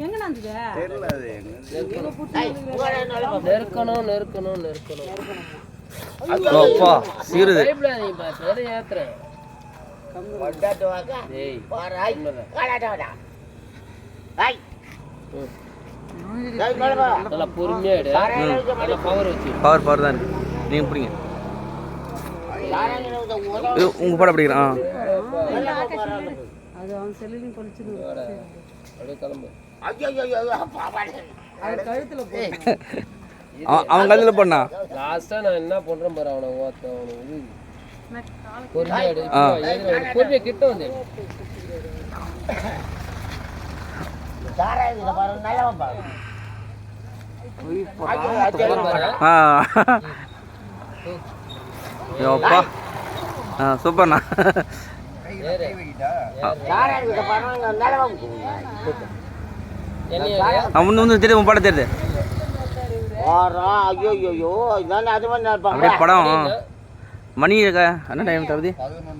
எங்க நந்துது தெரியல அது நெருக்கணும் அப்பா சீருது நீ பாத்து ஏத்துறேன் டேய் நல்லா பொறுமையா எடு நல்லா பவர் வச்சு பவர் தான் இருக்கு நீங்க பிடிங்க உங்க படம் பிடிக்கிறேன் அது அவன் செல்லுலையும் பொழிச்சுன்னு அப்படியே கிளம்பு அது கழுத்துல போட்டு அவன் கழுத்துல பண்ணா லாஸ்டா நான் என்ன பண்றேன் பாரு அவனை இது பொறுமையா எடு பொறுமையா கிட்ட வந்து அப்பா சூப்பர்ண்ணா அவன் வந்து தெரியுது படம் தெரியுது அப்படியே படம் மணி என்ன டைம் தகுதி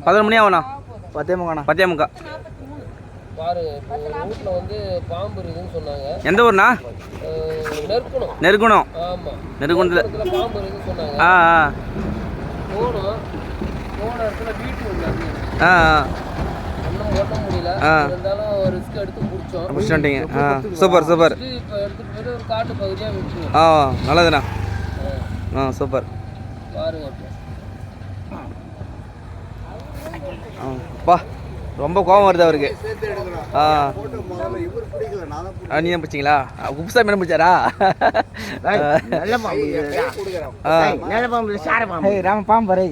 11 மணி ஆகும்ண்ணா 10:45 பாரு வீட்டுல வந்து பாம்பு இருக்குன்னு சொன்னாங்க எந்த ஊர்ண்ணா நெருக்கணும் ஆமா நெருக்கணுத்துல பாம்பு இருக்குன்னு சொன்னாங்க போன இடத்துல வீட்டு ஒன்றும் ஓட்ட முடியல இருந்தாலும் ரிஸ்க் எடுத்து முடிச்சிட்டீங்க சூப்பர் இப்போ எடுத்துட்டு போயிட்டு ஒரு காட்டு பகுதியாக விட்டுருவோம் நல்லதுண்ணா சூப்பர் பாருங்க அப்பா ரொம்ப கோபம் வருது அவருக்கு நீ தான் பிடிச்சிங்களா குப்புசாமி என்ன பிடிச்சாரா ராம பாம்பரை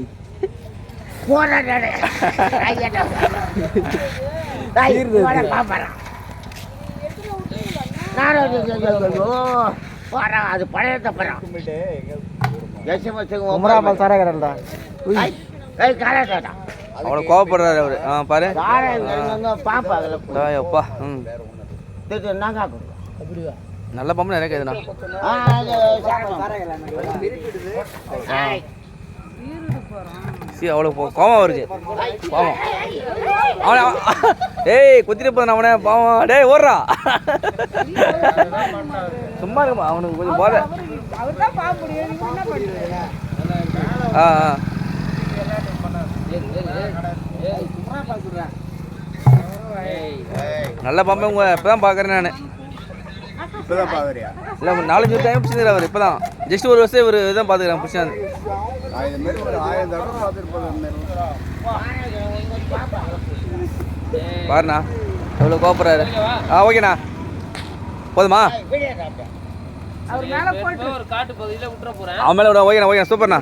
அது பழைய தப்பறான் அவ்வளோ கோவப்படுறாரு அவரு பாரு அப்பா நல்ல பாம்பு நிறைய கேதுண்ணா அவ்வளோ கோவம் அவருக்கு பாவம் அவனை ஏய் குத்திட்டு போதும் அவனே பாவம் டேய் ஓடுறா சும்மா இருக்குமா அவனுக்கு கொஞ்சம் போத நல்ல பாம்பை உங்க இப்பதான் பாக்குறேன் நான் இல்லை 4-5 டைம் பிடிச்சிருக்காரு அவர் இப்போதான் ஜஸ்ட் ஒரு வருஷம் இவர் தான் பார்த்துக்கிறேன் பிடிச்சாது பாருண்ணா எவ்வளோ கோபப்படுறாரு ஓகேண்ணா போதுமா ஒரு காட்டு பகுதியில் விட்டுற போறேன் அவன் மேலே ஓகேண்ணா சூப்பர்ண்ணா